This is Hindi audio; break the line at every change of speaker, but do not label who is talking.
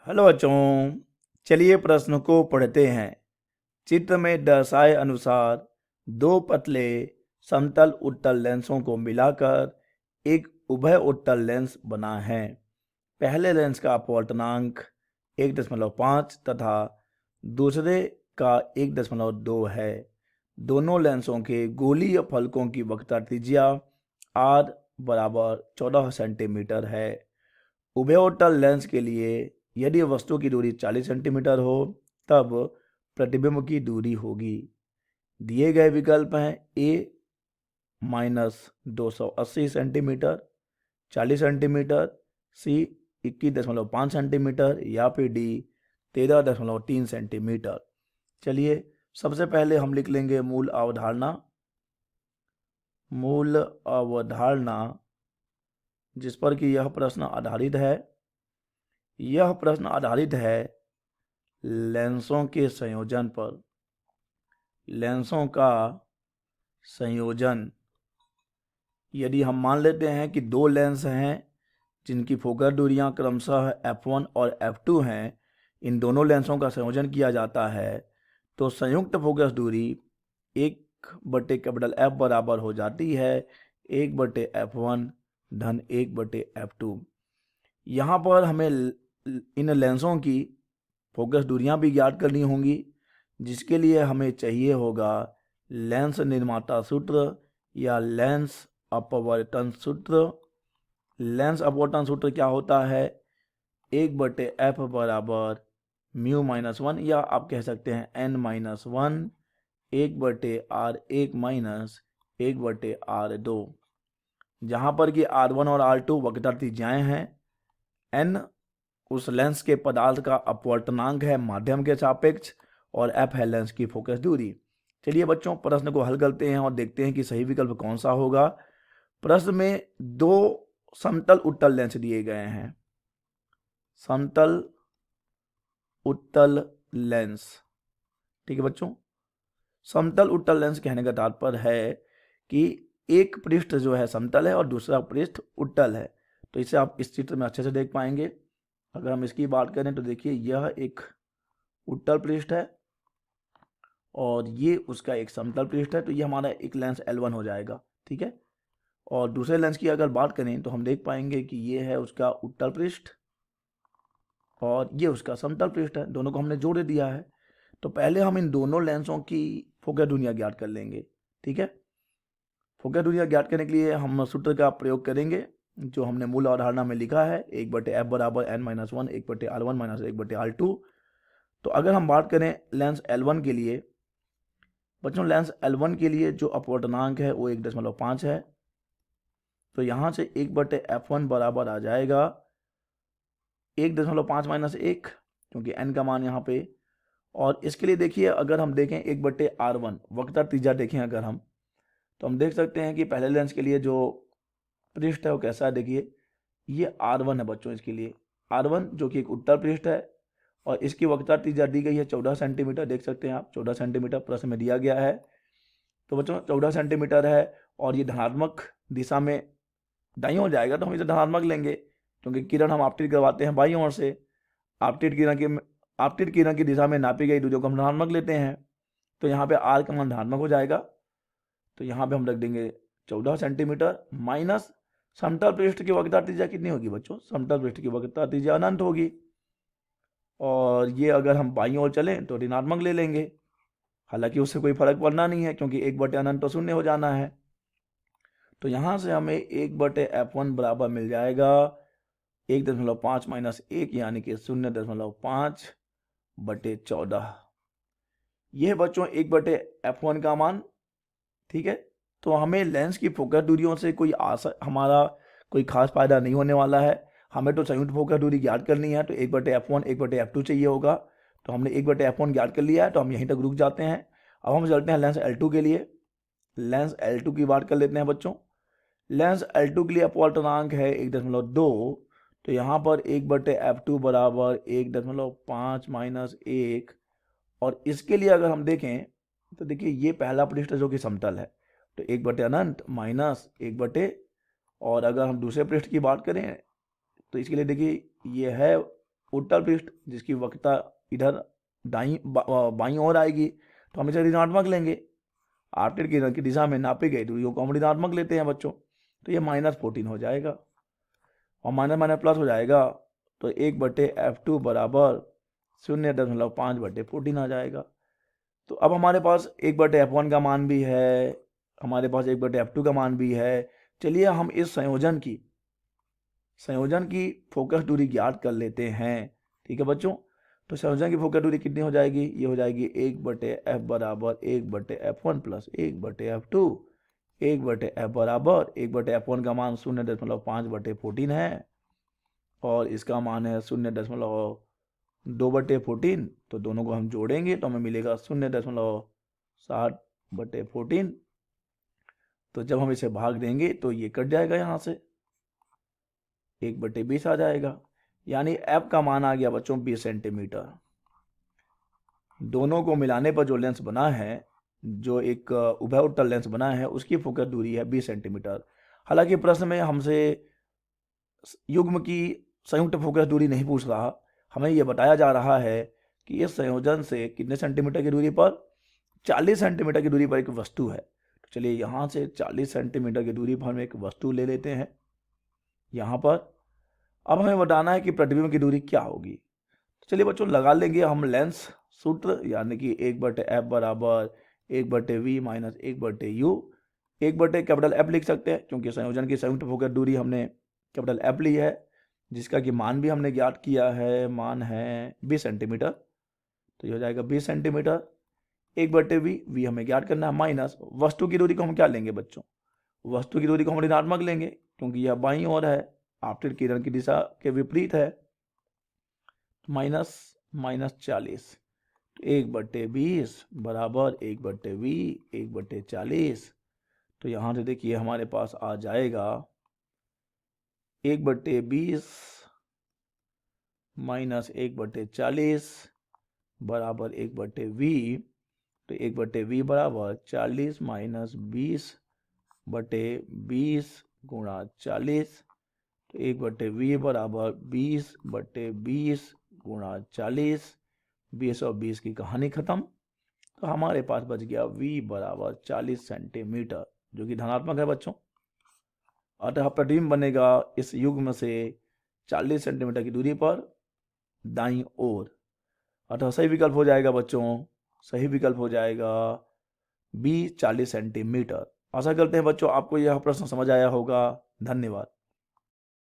हेलो बच्चों, चलिए प्रश्न को पढ़ते हैं। चित्र में दर्शाए अनुसार दो पतले समतल उत्तल लेंसों को मिलाकर एक उभय उत्तल लेंस बना है। पहले लेंस का अपवर्तनांक 1.5 तथा दूसरे का 1.2 है। दोनों लेंसों के गोलीय फलकों की वक्रता त्रिज्या r बराबर 14 सेंटीमीटर है। उभयोत्तल लेंस के लिए यदि वस्तु की दूरी 40 सेंटीमीटर हो तब प्रतिबिंब की दूरी होगी। दिए गए विकल्प हैं ए -280 सेंटीमीटर 40 सेंटीमीटर, सी 21.5 सेंटीमीटर या फिर डी 13.3 सेंटीमीटर। चलिए सबसे पहले हम लिख लेंगे मूल अवधारणा। मूल अवधारणा जिस पर कि यह प्रश्न आधारित है। यह प्रश्न आधारित है लेंसों के संयोजन पर। लेंसों का संयोजन, यदि हम मान लेते हैं कि दो लेंस हैं जिनकी फोकस दूरियां क्रमशः f1 और f2 हैं, इन दोनों लेंसों का संयोजन किया जाता है तो संयुक्त फोकस दूरी 1/F बराबर हो जाती है 1/F1 धन 1/F2। यहाँ पर हमें इन लेंसों की फोकस दूरियां भी ज्ञात करनी होंगी, जिसके लिए हमें चाहिए होगा लेंस निर्माता सूत्र या लेंस अपवर्तन सूत्र। लेंस अपवर्तन सूत्र क्या होता है? 1/F बराबर μ-1 या आप कह सकते हैं n-1 1/r1 माइनस 1/r2, जहाँ पर कि r1 और r2 वक्रता त्रिज्याएं हैं। n उस लेंस के पदार्थ का अपवर्तनांक है माध्यम के सापेक्ष और f है लेंस की फोकस दूरी। चलिए बच्चों प्रश्न को हल करते हैं और देखते हैं कि सही विकल्प कौन सा होगा। प्रश्न में दो समतल उत्तल लेंस दिए गए हैं। समतल उत्तल लेंस, ठीक है बच्चों। समतल उत्तल लेंस कहने का तात्पर्य है कि एक पृष्ठ जो है समतल है और दूसरा पृष्ठ उत्तल है। तो इसे आप इस चित्र में अच्छे से देख पाएंगे। अगर हम इसकी बात करें तो देखिए यह एक उत्तल पृष्ठ है और ये उसका एक समतल पृष्ठ है, तो ये हमारा एक लेंस L1 हो जाएगा, ठीक है। और दूसरे लेंस की अगर बात करें तो हम देख पाएंगे कि ये है उसका उत्तल पृष्ठ और ये उसका समतल पृष्ठ है। दोनों को हमने जोड़ दिया है। तो पहले हम इन दोनों लेंसों की फोकस दूरियां ज्ञात कर लेंगे, ठीक है। फोकस दूरियां ज्ञात करने के लिए हम सूत्र का प्रयोग करेंगे जो हमने मूल अवधारणा में लिखा है 1/F बराबर n-1 1/r1 माइनस 1/r2। तो अगर हम बात करें लेंस L1 के लिए, बच्चों लेंस L1 के लिए जो अपवर्तनांक है वो 1.5 है। तो यहाँ से 1/F1 बराबर आ जाएगा 1.5 माइनस 1, क्योंकि n का मान यहाँ पे। और इसके लिए देखिए अगर हम देखें 1/r1 वक्रता त्रिज्या देखें अगर हम, तो हम देख सकते हैं कि पहले लेंस के लिए जो पृष्ठ है वो कैसा है। देखिए ये r1 है बच्चों, इसके लिए r1 जो कि एक उत्तल पृष्ठ है और इसकी वक्रता त्रिज्या दी गई है 14 सेंटीमीटर। देख सकते हैं आप 14 सेंटीमीटर प्रश्न में दिया गया है। तो बच्चों 14 सेंटीमीटर है और ये धनात्मक दिशा में दाईं ओर जाएगा तो हम इसे धनात्मक लेंगे, क्योंकि किरण हम आपतित करवाते हैं बाईं ओर से। आपतित किरण की दिशा में नापी गई दूरी को हम धनात्मक लेते हैं, तो यहाँ पे r का मान धनात्मक हो जाएगा। तो यहाँ पे हम रख देंगे 14 सेंटीमीटर माइनस समतल पृष्ठ की वक्रता त्रिज्या कितनी होगी बच्चों? समतल पृष्ठ की वक्रता त्रिज्या अनंत होगी और ये अगर हम बाईं ओर चलें तो ऋणात्मक ले लेंगे। हालांकि उससे कोई फर्क पड़ना नहीं है क्योंकि 1/अनंत तो शून्य हो जाना है। तो यहाँ से हमें 1/F1 बराबर मिल जाएगा 1.5 माइनस 1 यानी कि 0.5/14। यह बच्चों 1/F1 का मान, ठीक है। तो हमें लेंस की फोकस दूरियों से हमारा कोई खास फायदा नहीं होने वाला है। हमें तो संयुक्त फोकस दूरी ज्ञात करनी है, तो 1/F1 1/F2 चाहिए होगा। तो हमने 1/F1 ज्ञात कर लिया है, तो हम यहीं तक रुक जाते हैं। अब हम चलते हैं लेंस L2 के लिए। लेंस L2 की बात कर लेते हैं बच्चों। लेंस L2 के लिए अपवर्तनांक है 1.2। तो यहाँ पर 1/F2 बराबर 1.5 माइनस 1। और इसके लिए अगर हम देखें तो देखिए ये पहला पृष्ठ जो कि समतल है, तो 1/अनंत माइनस 1/, और अगर हम दूसरे पृष्ठ की बात करें तो इसके लिए देखिए ये है उत्तल पृष्ठ जिसकी वक्रता इधर बाईं ओर आएगी तो हम इसे ऋणात्मक लेंगे। आपतित किरण की दिशा में नापी गई दूरियों को हम ऋणात्मक लेते हैं बच्चों। तो ये -14 हो जाएगा और माइनस माइनस प्लस हो जाएगा तो 1/F2 बराबर 0.5/14 आ जाएगा। तो अब हमारे पास 1/F1 का मान भी है, हमारे पास 1/F2 का मान भी है। चलिए हम इस संयोजन की फोकस दूरी ज्ञात कर लेते हैं। ठीक है बच्चों, तो संयोजन की फोकस दूरी कितनी हो जाएगी? ये हो जाएगी 1/F बराबर 1/F1 प्लस 1/F2। 1/F बराबर 1/F1 का मान 0.5/14 है और इसका मान है 0.2/14। तो दोनों को हम जोड़ेंगे तो हमें मिलेगा 0.60/14। तो जब हम इसे भाग देंगे तो ये कट जाएगा, यहाँ से 1/20 आ जाएगा, यानी F का मान आ गया बच्चों 20 सेंटीमीटर। दोनों को मिलाने पर जो लेंस बना है, जो एक उभय उत्तल लेंस बना है, उसकी फोकस दूरी है 20 सेंटीमीटर। हालांकि प्रश्न में हमसे युग्म की संयुक्त फोकस दूरी नहीं पूछ रहा, हमें यह बताया जा रहा है कि इस संयोजन से कितने सेंटीमीटर की दूरी पर, 40 सेंटीमीटर की दूरी पर एक वस्तु है। तो चलिए यहाँ से 40 सेंटीमीटर की दूरी पर हम एक वस्तु ले लेते हैं यहाँ पर। अब हमें बताना है कि प्रतिबिंब की दूरी क्या होगी। तो चलिए बच्चों लगा लेंगे हम लेंस सूत्र, यानी कि 1/F बराबर 1/V माइनस 1/U। 1/F लिख सकते हैं क्योंकि संयोजन की संयुक्त फोकस दूरी हमने F ली है, जिसका कि मान भी हमने ज्ञात किया है, मान है 20 सेंटीमीटर। तो ये हो जाएगा 20 सेंटीमीटर। 1/V, V हमें ज्ञात करना है, माइनस वस्तु की दूरी को हम क्या लेंगे बच्चों? वस्तु की दूरी को हम ऋणात्मक लेंगे क्योंकि यह बाईं ओर है, आपतित किरण की दिशा के विपरीत है। -40। 1/20 बराबर 1/V 1/40। तो यहाँ से देखिए हमारे पास आ जाएगा 1/20 माइनस 1/40 बराबर 1/V। तो 1/V बराबर 40 माइनस 20/20 गुणा 40। तो 1/V बराबर 20/20 गुणा 40। 20 और 20 की कहानी खत्म। तो हमारे पास बच गया V बराबर 40 सेंटीमीटर, जो कि धनात्मक है बच्चों। अतः प्रतिबिंब बनेगा इस युग्म से 40 सेंटीमीटर की दूरी पर दाईं ओर। अतः सही विकल्प हो जाएगा बच्चों, सही विकल्प हो जाएगा B 40 सेंटीमीटर। आशा करते हैं बच्चों आपको यह प्रश्न समझ आया होगा। धन्यवाद।